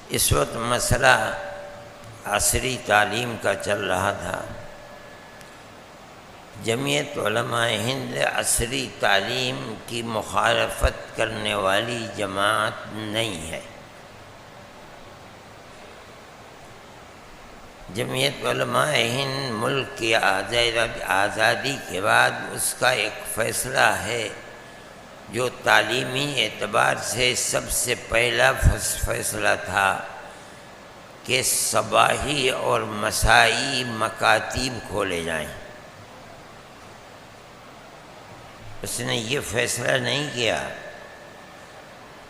اس وقت مسئلہ عصری تعلیم کا چل رہا تھا۔ جمعیت علماء ہند عصری تعلیم کی مخالفت کرنے والی جماعت نہیں ہے۔ جمعیت علماء ہند ملک کی آزادی کے بعد اس کا ایک فیصلہ ہے جو تعلیمی اعتبار سے سب سے پہلا فیصلہ تھا کہ صباحی اور مسائی مکاتب کھولے جائیں۔ اس نے یہ فیصلہ نہیں کیا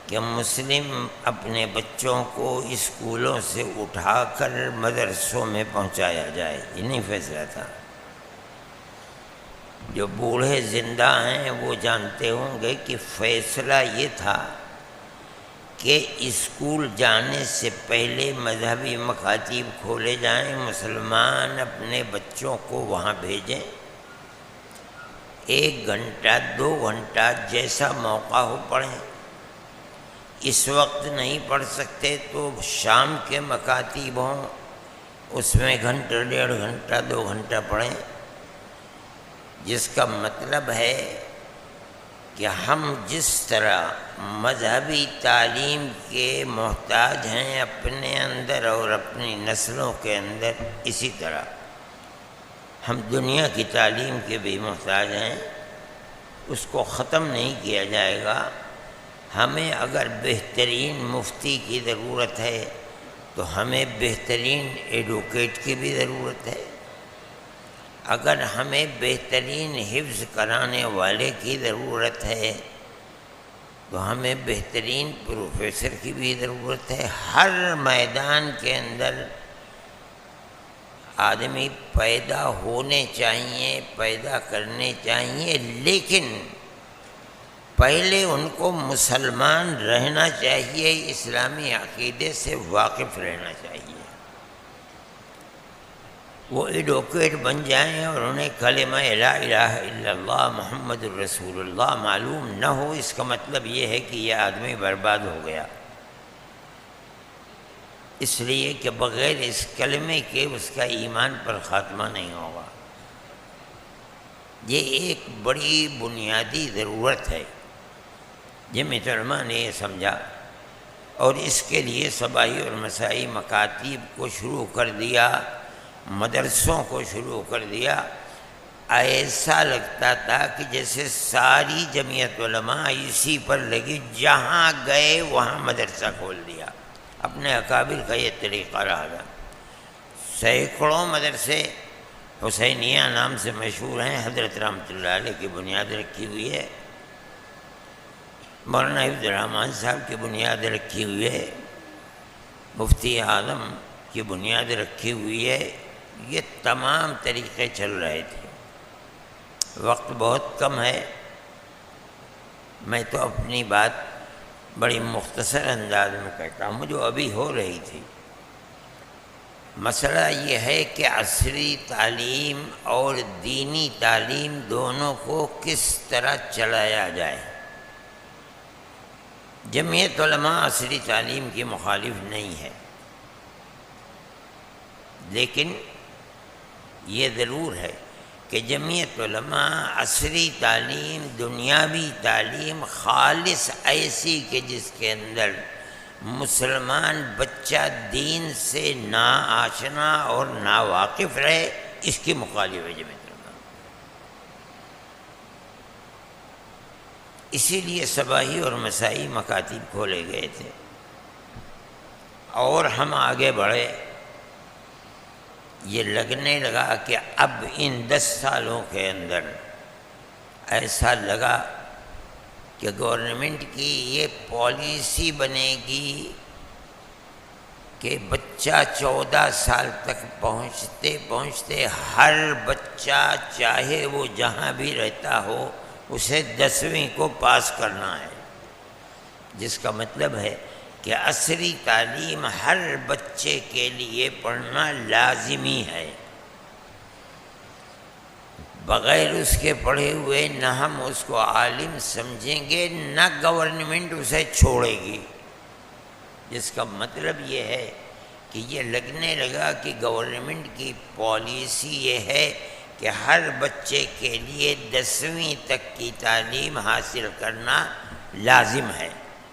کہ مسلم اپنے بچوں کو اسکولوں سے اٹھا کر مدرسوں میں پہنچایا جائے، یہ نہیں فیصلہ تھا۔ جو بوڑھے زندہ ہیں وہ جانتے ہوں گے کہ فیصلہ یہ تھا کہ اسکول جانے سے پہلے مذہبی مکاتب کھولے جائیں، مسلمان اپنے بچوں کو وہاں بھیجیں، 1 گھنٹہ 2 گھنٹہ جیسا موقع ہو پڑھیں۔ اس وقت نہیں پڑھ سکتے تو شام کے مکاتب ہوں، اس میں گھنٹہ 1.5 گھنٹہ 2 گھنٹہ پڑھیں، جس کا مطلب ہے کہ ہم جس طرح مذہبی تعلیم کے محتاج ہیں اپنے اندر اور اپنی نسلوں کے اندر، اسی طرح ہم دنیا کی تعلیم کے بھی محتاج ہیں۔ اس کو ختم نہیں کیا جائے گا۔ ہمیں اگر بہترین مفتی کی ضرورت ہے تو ہمیں بہترین ایڈوکیٹ کی بھی ضرورت ہے۔ اگر ہمیں بہترین حفظ کرانے والے کی ضرورت ہے تو ہمیں بہترین پروفیسر کی بھی ضرورت ہے۔ ہر میدان کے اندر آدمی پیدا ہونے چاہیے، پیدا کرنے چاہیے، لیکن پہلے ان کو مسلمان رہنا چاہیے، اسلامی عقیدے سے واقف رہنا چاہیے۔ وہ ایڈوکیٹ بن جائیں اور انہیں کلمہ لا الہ الا اللہ محمد الرسول اللہ معلوم نہ ہو، اس کا مطلب یہ ہے کہ یہ آدمی برباد ہو گیا، اس لیے کہ بغیر اس کلمے کے اس کا ایمان پر خاتمہ نہیں ہوگا۔ یہ ایک بڑی بنیادی ضرورت ہے۔ جمعیت علماء نے یہ سمجھا اور اس کے لیے صباحی اور مسائی مکاتب کو شروع کر دیا، مدرسوں کو شروع کر دیا۔ ایسا لگتا تھا کہ جیسے ساری جمعیت علماء اسی پر لگی، جہاں گئے وہاں مدرسہ کھول دیا۔ اپنے اکابر کا یہ طریقہ رہا تھا۔ سینکڑوں مدرسے حسینیہ نام سے مشہور ہیں، حضرت رحمۃ اللہ علیہ کی بنیاد رکھی ہوئی ہے، مولانا حفظ الرحمان صاحب کی بنیاد رکھی ہوئی ہے، مفتی اعظم کی بنیاد رکھی ہوئی ہے۔ یہ تمام طریقے چل رہے تھے۔ وقت بہت کم ہے، میں تو اپنی بات بڑی مختصر انداز میں کہتا ہوں جو ابھی ہو رہی تھی۔ مسئلہ یہ ہے کہ عصری تعلیم اور دینی تعلیم دونوں کو کس طرح چلایا جائے۔ جمعیت علماء عصری تعلیم کی مخالف نہیں ہے، لیکن یہ ضرور ہے کہ جمعیت علماء عصری تعلیم، دنیاوی تعلیم خالص ایسی کہ جس کے اندر مسلمان بچہ دین سے نا آشنا اور نا واقف رہے، اس کی مخالف ہے جمعیت علماء۔ اسی لیے صباحی اور مسائی مکاتب کھولے گئے تھے، اور ہم آگے بڑھے۔ یہ لگنے لگا کہ اب ان 10 سالوں کے اندر ایسا لگا کہ گورنمنٹ کی یہ پالیسی بنے گی کہ بچہ 14 سال تک پہنچتے پہنچتے ہر بچہ چاہے وہ جہاں بھی رہتا ہو اسے 10ویں کو پاس کرنا ہے، جس کا مطلب ہے کہ عصری تعلیم ہر بچے کے لیے پڑھنا لازمی ہے۔ بغیر اس کے پڑھے ہوئے نہ ہم اس کو عالم سمجھیں گے، نہ گورنمنٹ اسے چھوڑے گی۔ جس کا مطلب یہ ہے کہ یہ لگنے لگا کہ گورنمنٹ کی پالیسی یہ ہے کہ ہر بچے کے لیے 10ویں تک کی تعلیم حاصل کرنا لازم ہے۔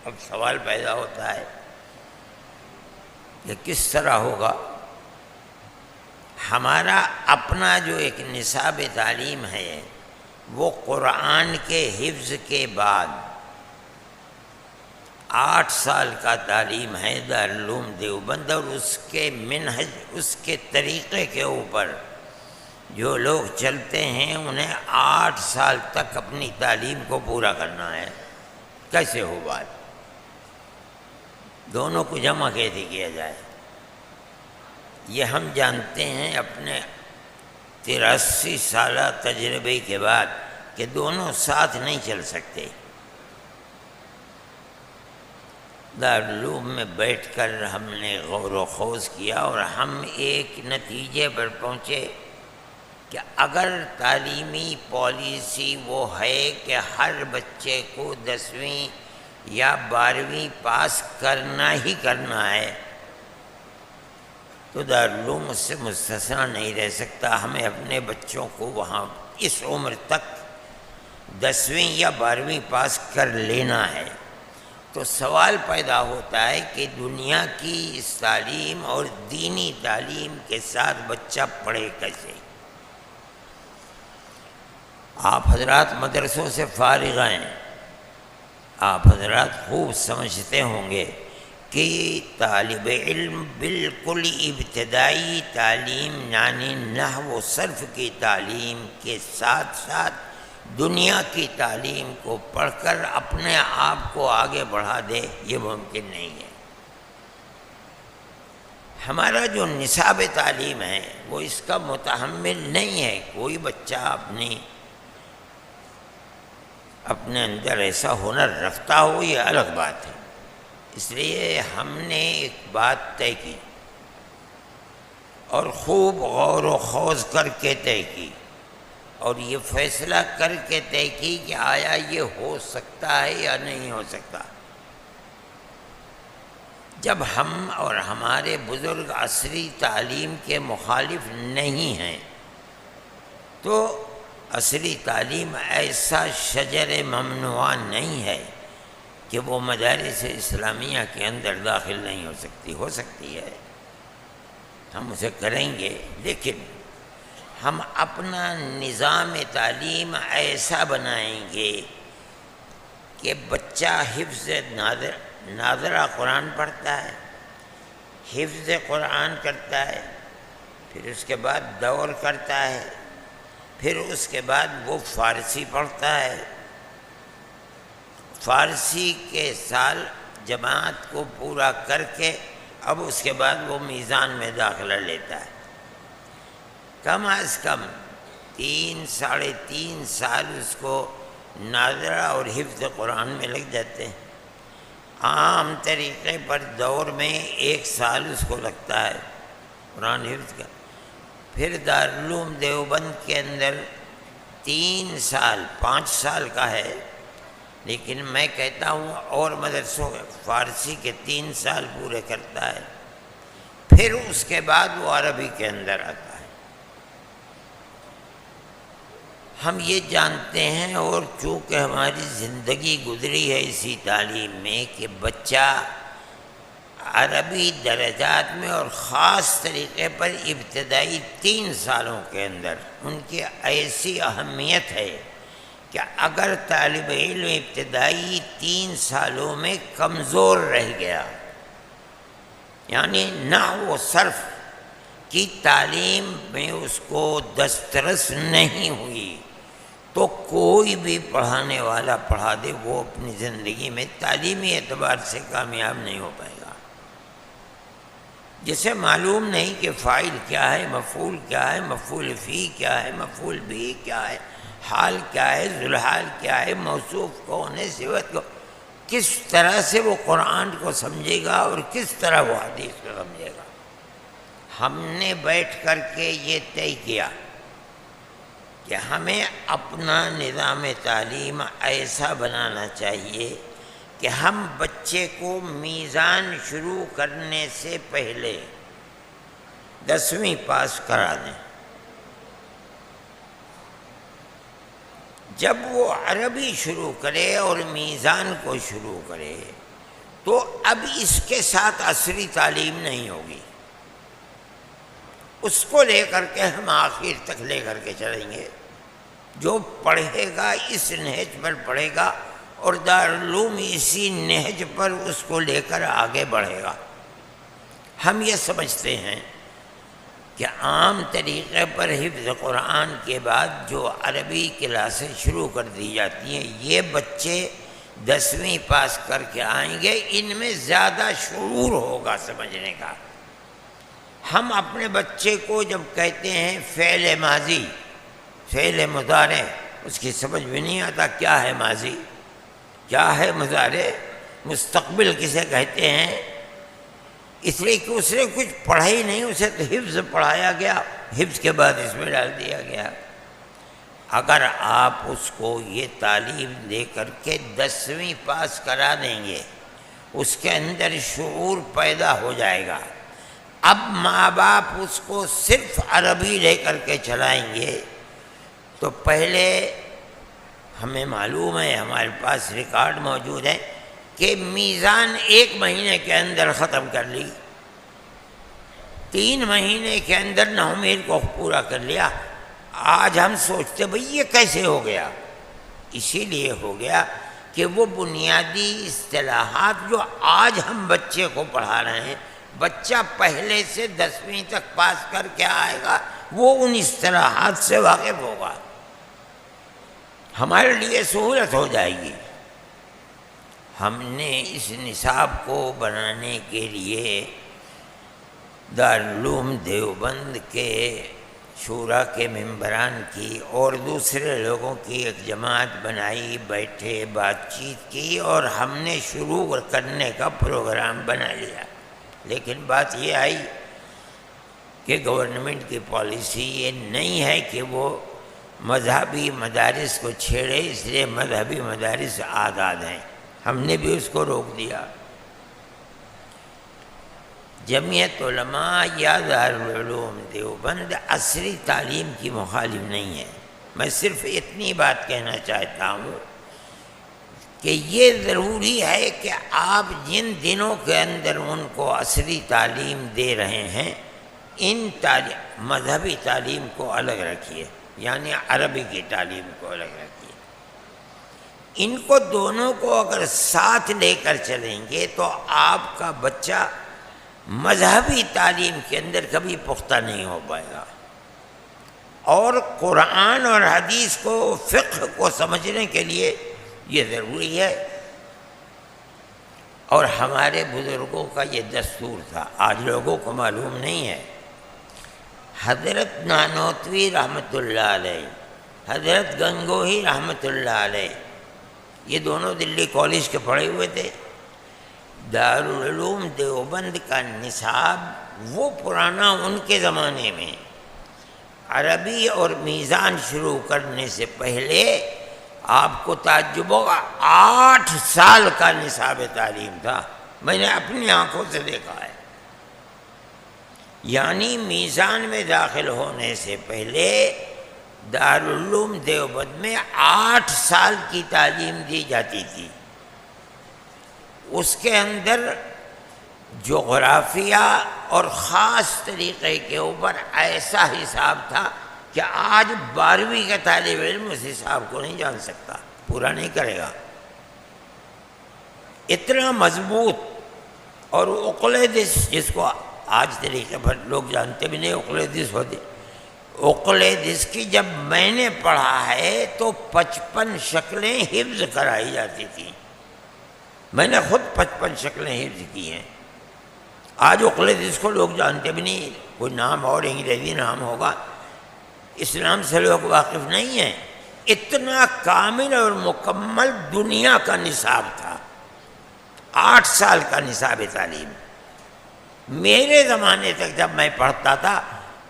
اب سوال پیدا ہوتا ہے کہ کس طرح ہوگا؟ ہمارا اپنا جو ایک نصاب تعلیم ہے وہ قرآن کے حفظ کے بعد 8 سال کا تعلیم ہے دارالعلوم دیوبند، اور اس کے منہج، اس کے طریقے کے اوپر جو لوگ چلتے ہیں انہیں 8 سال تک اپنی تعلیم کو پورا کرنا ہے۔ کیسے ہو بات؟ دونوں کو جمع کیسے کیا جائے؟ یہ ہم جانتے ہیں اپنے 83 سالہ تجربے کے بعد کہ دونوں ساتھ نہیں چل سکتے۔ دارالعلوم میں بیٹھ کر ہم نے غور و خوض کیا اور ہم ایک نتیجے پر پہنچے کہ اگر تعلیمی پالیسی وہ ہے کہ ہر بچے کو 10ویں یا 12ویں پاس کرنا ہی کرنا ہے تو دارالعلوم اس سے مستثنیٰ نہیں رہ سکتا۔ ہمیں اپنے بچوں کو وہاں اس عمر تک 10ویں یا 12ویں پاس کر لینا ہے۔ تو سوال پیدا ہوتا ہے کہ دنیا کی اس تعلیم اور دینی تعلیم کے ساتھ بچہ پڑھے کیسے؟ آپ حضرات مدرسوں سے فارغ ہیں، آپ حضرات خوب سمجھتے ہوں گے کہ طالب علم بالکل ابتدائی تعلیم یعنی نحو و صرف کی تعلیم کے ساتھ ساتھ دنیا کی تعلیم کو پڑھ کر اپنے آپ کو آگے بڑھا دے، یہ ممکن نہیں ہے۔ ہمارا جو نصاب تعلیم ہے وہ اس کا متحمل نہیں ہے۔ کوئی بچہ اپنے اندر ایسا ہنر رکھتا ہو یہ الگ بات ہے۔ اس لیے ہم نے ایک بات طے کی اور خوب غور و خوض کر کے طے کی اور یہ فیصلہ کر کے طے کی کہ آیا یہ ہو سکتا ہے یا نہیں ہو سکتا۔ جب ہم اور ہمارے بزرگ عصری تعلیم کے مخالف نہیں ہیں تو عصری تعلیم ایسا شجر ممنوع نہیں ہے کہ وہ مدارس اسلامیہ کے اندر داخل نہیں ہو سکتی۔ ہو سکتی ہے، ہم اسے کریں گے، لیکن ہم اپنا نظام تعلیم ایسا بنائیں گے کہ بچہ حفظ ناظرہ قرآن پڑھتا ہے، حفظ قرآن کرتا ہے، پھر اس کے بعد دور کرتا ہے، پھر اس کے بعد وہ فارسی پڑھتا ہے، فارسی کے سال جماعت کو پورا کر کے اب اس کے بعد وہ میزان میں داخلہ لیتا ہے۔ کم از کم 3 ساڑھے 3 سال اس کو ناظرہ اور حفظ قرآن میں لگ جاتے ہیں۔ عام طریقے پر دور میں 1 سال اس کو لگتا ہے قرآن حفظ کا۔ پھر دارالعلوم دیوبند کے اندر 3 سال 5 سال کا ہے، لیکن میں کہتا ہوں اور مدرسوں فارسی کے 3 سال پورے کرتا ہے، پھر اس کے بعد وہ عربی کے اندر آتا ہے۔ ہم یہ جانتے ہیں اور چونکہ ہماری زندگی گزری ہے اسی تعلیم میں کہ بچہ عربی درجات میں اور خاص طریقے پر ابتدائی 3 سالوں کے اندر ان کی ایسی اہمیت ہے کہ اگر طالب علم ابتدائی 3 سالوں میں کمزور رہ گیا، یعنی نحو و صرف کی تعلیم میں اس کو دسترس نہیں ہوئی تو کوئی بھی پڑھانے والا پڑھا دے وہ اپنی زندگی میں تعلیمی اعتبار سے کامیاب نہیں ہو پائے گا۔ جسے معلوم نہیں کہ فاعل کیا ہے، مفعول کیا ہے، مفعول فی کیا ہے، مفعول بھی کیا ہے، حال کیا ہے، ذوالحال کیا ہے، موصوف کون ہے، صفت کو، کس طرح سے وہ قرآن کو سمجھے گا اور کس طرح وہ حدیث کو سمجھے گا۔ ہم نے بیٹھ کر کے یہ طے کیا کہ ہمیں اپنا نظام تعلیم ایسا بنانا چاہیے کہ ہم بچے کو میزان شروع کرنے سے پہلے 10ویں پاس کرا دیں. جب وہ عربی شروع کرے اور میزان کو شروع کرے تو اب اس کے ساتھ عصری تعلیم نہیں ہوگی. اس کو لے کر کے ہم آخر تک لے کر کے چلیں گے. جو پڑھے گا اس نہج پر پڑھے گا اور دارالعلوم اسی نہج پر اس کو لے کر آگے بڑھے گا. ہم یہ سمجھتے ہیں کہ عام طریقے پر حفظ قرآن کے بعد جو عربی کلاسیں شروع کر دی جاتی ہیں یہ بچے 10ویں پاس کر کے آئیں گے، ان میں زیادہ شعور ہوگا سمجھنے کا. ہم اپنے بچے کو جب کہتے ہیں فعل ماضی، فعل مضارع، اس کی سمجھ بھی نہیں آتا کیا ہے ماضی، کیا ہے مضارع، مستقبل کسے کہتے ہیں، اس لیے کہ اس نے کچھ پڑھا ہی نہیں. اسے تو حفظ پڑھایا گیا، حفظ کے بعد اس میں ڈال دیا گیا. اگر آپ اس کو یہ تعلیم دے کر کے 10ویں پاس کرا دیں گے، اس کے اندر شعور پیدا ہو جائے گا. اب ماں باپ اس کو صرف عربی لے کر کے چلائیں گے تو پہلے ہمیں معلوم ہے، ہمارے پاس ریکارڈ موجود ہے کہ میزان 1 مہینے کے اندر ختم کر لی، 3 مہینے کے اندر نومید کو پورا کر لیا. آج ہم سوچتے بھئی یہ کیسے ہو گیا؟ اسی لیے ہو گیا کہ وہ بنیادی اصطلاحات جو آج ہم بچے کو پڑھا رہے ہیں، بچہ پہلے سے 10ویں تک پاس کر کے آئے گا، وہ ان اصطلاحات سے واقف ہوگا، ہمارے لیے سہولت ہو جائے گی. ہم نے اس نصاب کو بنانے کے لیے دارالعلوم دیوبند کے شورا کے ممبران کی اور دوسرے لوگوں کی ایک جماعت بنائی، بیٹھے بات چیت کی اور ہم نے شروع کرنے کا پروگرام بنا لیا. لیکن بات یہ آئی کہ گورنمنٹ کی پالیسی یہ نہیں ہے کہ وہ مذہبی مدارس کو چھیڑے، اس لیے مذہبی مدارس آزاد ہیں. ہم نے بھی اس کو روک دیا. جمعیت علماء یا دارالعلوم دیوبند عصری تعلیم کی مخالف نہیں ہے. میں صرف اتنی بات کہنا چاہتا ہوں کہ یہ ضروری ہے کہ آپ جن دنوں کے اندر ان کو عصری تعلیم دے رہے ہیں، ان مذہبی تعلیم کو الگ رکھیے، یعنی عربی کی تعلیم کو الگ رکھیے. ان کو دونوں کو اگر ساتھ لے کر چلیں گے تو آپ کا بچہ مذہبی تعلیم کے اندر کبھی پختہ نہیں ہو پائے گا. اور قرآن اور حدیث کو، فقہ کو سمجھنے کے لیے یہ ضروری ہے. اور ہمارے بزرگوں کا یہ دستور تھا، آج لوگوں کو معلوم نہیں ہے. حضرت نانوتوی رحمۃ اللہ علیہ، حضرت گنگوہی رحمۃ اللہ علیہ، یہ دونوں دلی کالج کے پڑھے ہوئے تھے. دارالعلوم دیوبند کا نصاب وہ پرانا ان کے زمانے میں عربی اور میزان شروع کرنے سے پہلے آپ کو تعجب ہوگا 8 سال کا نصاب تعلیم تھا. میں نے اپنی آنکھوں سے دیکھا ہے. یعنی میزان میں داخل ہونے سے پہلے دارالعلوم دیوبند میں 8 سال کی تعلیم دی جاتی تھی. اس کے اندر جغرافیہ اور خاص طریقے کے اوپر ایسا حساب تھا کہ آج 12ویں کا طالب علم اس حساب کو نہیں جان سکتا، پورا نہیں کرے گا. اتنا مضبوط. اور اقلیدس، جس کو آج طریقے پر لوگ جانتے بھی نہیں اقلیدس ہوتے، اقلیدس کی جب میں نے پڑھا ہے تو 55 شکلیں حفظ کرائی جاتی تھیں. میں نے خود 55 شکلیں حفظ کی ہیں. آج اقلیدس کو لوگ جانتے بھی نہیں، کوئی نام اور انگریزی نام ہوگا، اسلام سے لوگ واقف نہیں ہیں. اتنا کامل اور مکمل دنیا کا نصاب تھا. 8 سال کا نصاب تعلیم. میرے زمانے تک جب میں پڑھتا تھا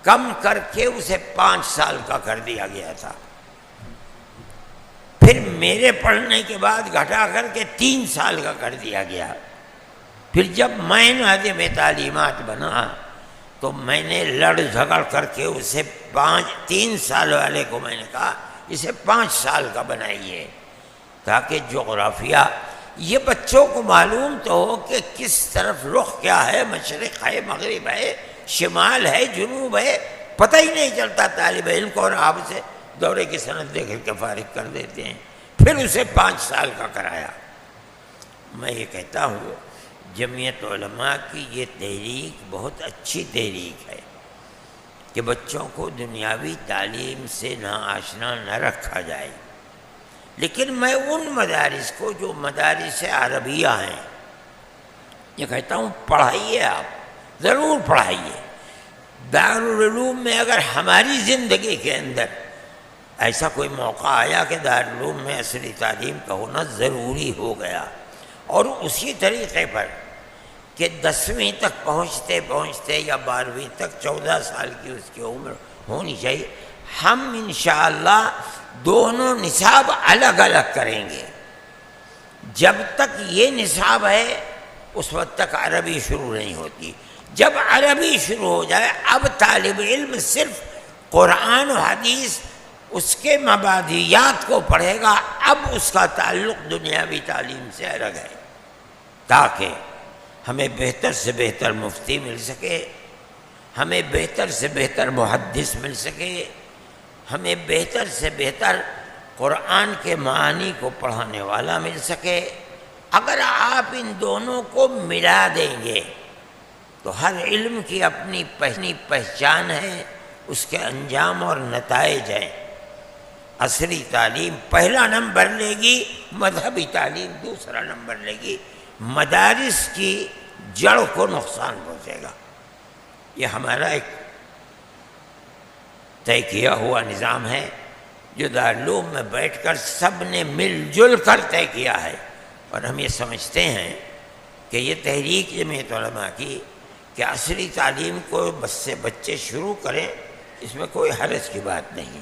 کم کر کے اسے 5 سال کا کر دیا گیا تھا. پھر میرے پڑھنے کے بعد گھٹا کر کے 3 سال کا کر دیا گیا۔ پھر جب میں ناظم تعلیمات بنا تو میں نے لڑ جھگڑ کر کے اسے 3 سال والے کو میں نے کہا اسے 5 سال کا بنائیے، تاکہ جغرافیہ یہ بچوں کو معلوم تو ہو کہ کس طرف رخ کیا ہے، مشرق ہے، مغرب ہے، شمال ہے، جنوب ہے، پتہ ہی نہیں چلتا طالب علم کو، اور آپ سے دورے کی سند دے کر کے فارغ کر دیتے ہیں۔ پھر اسے 5 سال کا کرایا۔ میں یہ کہتا ہوں جمعیت علماء کی یہ تحریک بہت اچھی تحریک ہے کہ بچوں کو دنیاوی تعلیم سے ناآشنا نہ رکھا جائے، لیکن میں ان مدارس کو جو مدارس عربیہ ہیں یہ کہتا ہوں پڑھائیے، آپ ضرور پڑھائیے۔ دارالعلوم میں اگر ہماری زندگی کے اندر ایسا کوئی موقع آیا کہ دارالعلوم میں عصری تعلیم کا ہونا ضروری ہو گیا، اور اسی طریقے پر کہ 10ویں تک پہنچتے پہنچتے یا 12ویں تک 14 سال کی اس کی عمر ہونی چاہیے، ہم انشاءاللہ دونوں نصاب الگ الگ کریں گے۔ جب تک یہ نصاب ہے اس وقت تک عربی شروع نہیں ہوتی۔ جب عربی شروع ہو جائے اب طالب علم صرف قرآن و حدیث اس کے مبادیات کو پڑھے گا، اب اس کا تعلق دنیاوی تعلیم سے الگ ہے، تاکہ ہمیں بہتر سے بہتر مفتی مل سکے، ہمیں بہتر سے بہتر محدث مل سکے، ہمیں بہتر سے بہتر قرآن کے معانی کو پڑھانے والا مل سکے۔ اگر آپ ان دونوں کو ملا دیں گے تو ہر علم کی اپنی پہچان ہے، اس کے انجام اور نتائج ہیں۔ عصری تعلیم پہلا نمبر لے گی، مذہبی تعلیم دوسرا نمبر لے گی، مدارس کی جڑ کو نقصان پہنچے گا۔ یہ ہمارا ایک طے کیا ہوا نظام ہے جو دارالعلوم میں بیٹھ کر سب نے مل جل کر طے کیا ہے، اور ہم یہ سمجھتے ہیں کہ یہ تحریک جمعیت علماء کی کہ عصری تعلیم کو بس سے بچے شروع کریں، اس میں کوئی حرج کی بات نہیں۔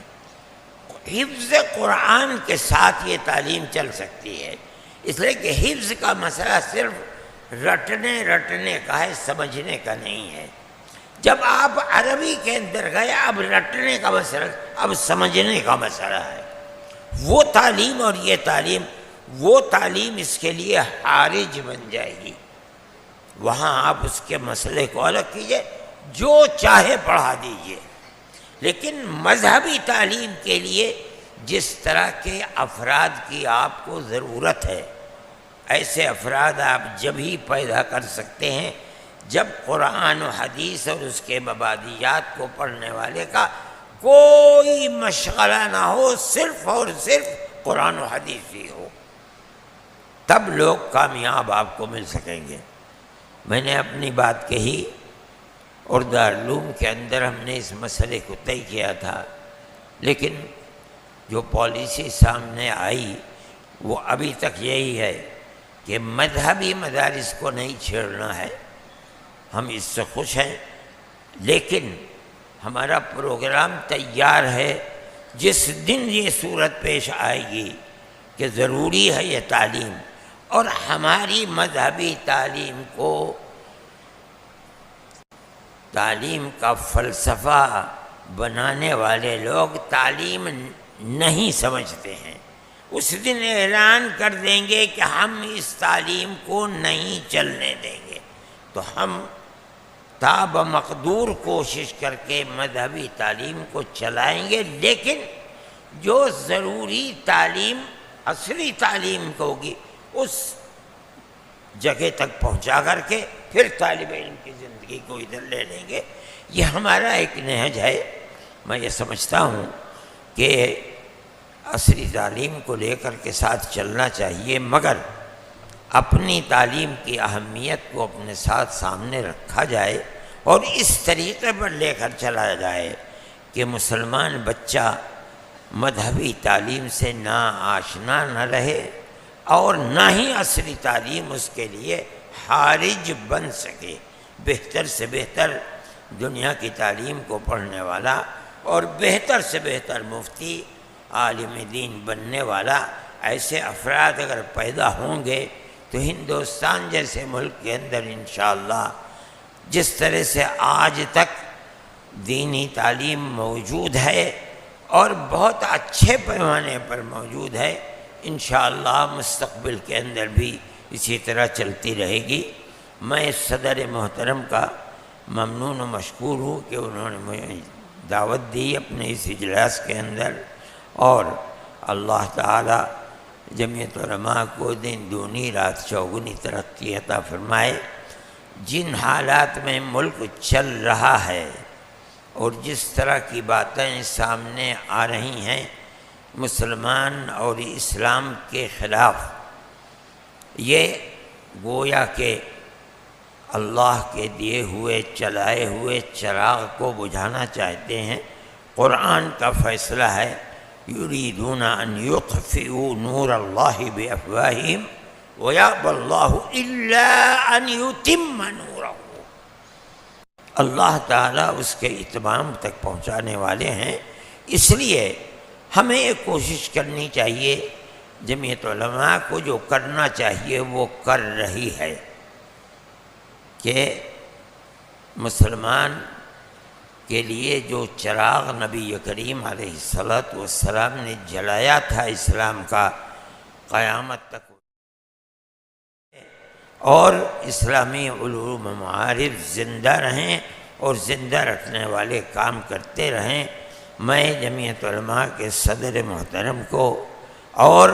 حفظ قرآن کے ساتھ یہ تعلیم چل سکتی ہے، اس لیے کہ حفظ کا مسئلہ صرف رٹنے کا ہے، سمجھنے کا نہیں ہے۔ جب آپ عربی کے اندر گئے اب رٹنے کا مسئلہ، اب سمجھنے کا مسئلہ ہے۔ وہ تعلیم اور یہ تعلیم، وہ تعلیم اس کے لیے حارج بن جائے گی۔ وہاں آپ اس کے مسئلے کو الگ کیجئے، جو چاہے پڑھا دیجئے، لیکن مذہبی تعلیم کے لیے جس طرح کے افراد کی آپ کو ضرورت ہے، ایسے افراد آپ جب ہی پیدا کر سکتے ہیں جب قرآن و حدیث اور اس کے مبادیات کو پڑھنے والے کا کوئی مشغلہ نہ ہو، صرف اور صرف قرآن و حدیث ہی ہو، تب لوگ کامیاب آپ کو مل سکیں گے۔ میں نے اپنی بات کہی، اور دارالعلوم کے اندر ہم نے اس مسئلے کو طے کیا تھا، لیکن جو پالیسی سامنے آئی وہ ابھی تک یہی ہے کہ مذہبی مدارس کو نہیں چھیڑنا ہے۔ ہم اس سے خوش ہیں، لیکن ہمارا پروگرام تیار ہے۔ جس دن یہ صورت پیش آئے گی کہ ضروری ہے یہ تعلیم، اور ہماری مذہبی تعلیم کو تعلیم کا فلسفہ بنانے والے لوگ تعلیم نہیں سمجھتے ہیں، اس دن اعلان کر دیں گے کہ ہم اس تعلیم کو نہیں چلنے دیں گے، تو ہم تا بمقدور کوشش کر کے مذہبی تعلیم کو چلائیں گے، لیکن جو ضروری تعلیم عصری تعلیم کو ہوگی اس جگہ تک پہنچا کر کے پھر طالب علم کی زندگی کو ادھر لے لیں گے۔ یہ ہمارا ایک نہج ہے۔ میں یہ سمجھتا ہوں کہ عصری تعلیم کو لے کر کے ساتھ چلنا چاہیے، مگر اپنی تعلیم کی اہمیت کو اپنے ساتھ سامنے رکھا جائے اور اس طریقے پر لے کر چلا جائے کہ مسلمان بچہ مذہبی تعلیم سے ناآشنا نہ رہے اور نہ ہی عصری تعلیم اس کے لیے حارج بن سکے۔ بہتر سے بہتر دنیا کی تعلیم کو پڑھنے والا اور بہتر سے بہتر مفتی عالم دین بننے والا ایسے افراد اگر پیدا ہوں گے تو ہندوستان جیسے ملک کے اندر انشاءاللہ جس طرح سے آج تک دینی تعلیم موجود ہے اور بہت اچھے پیمانے پر موجود ہے، انشاءاللہ مستقبل کے اندر بھی اسی طرح چلتی رہے گی۔ میں صدر محترم کا ممنون و مشکور ہوں کہ انہوں نے مجھے دعوت دی اپنے اس اجلاس کے اندر، اور اللہ تعالی جمعیت علماء کو دن دونی رات چوگنی ترقی عطا فرمائے۔ جن حالات میں ملک چل رہا ہے اور جس طرح کی باتیں سامنے آ رہی ہیں مسلمان اور اسلام کے خلاف، یہ گویا کہ اللہ کے دیے ہوئے چلائے ہوئے چراغ کو بجھانا چاہتے ہیں۔ قرآن کا فیصلہ ہے یریدون ان یطفئوا نور اللہ بافواہہم ویأبی اللہ الا ان یتم نورہ۔ اللہ تعالیٰ اس کے اتمام تک پہنچانے والے ہیں، اس لیے ہمیں یہ کوشش کرنی چاہیے، جمعیت علماء کو جو کرنا چاہیے وہ کر رہی ہے کہ مسلمان کے لیے جو چراغ نبی کریم علیہ السلام نے جلایا تھا اسلام کا، قیامت تک اور اسلامی علوم و معارف زندہ رہیں اور زندہ رکھنے والے کام کرتے رہیں۔ میں جمعیت علماء کے صدر محترم کو اور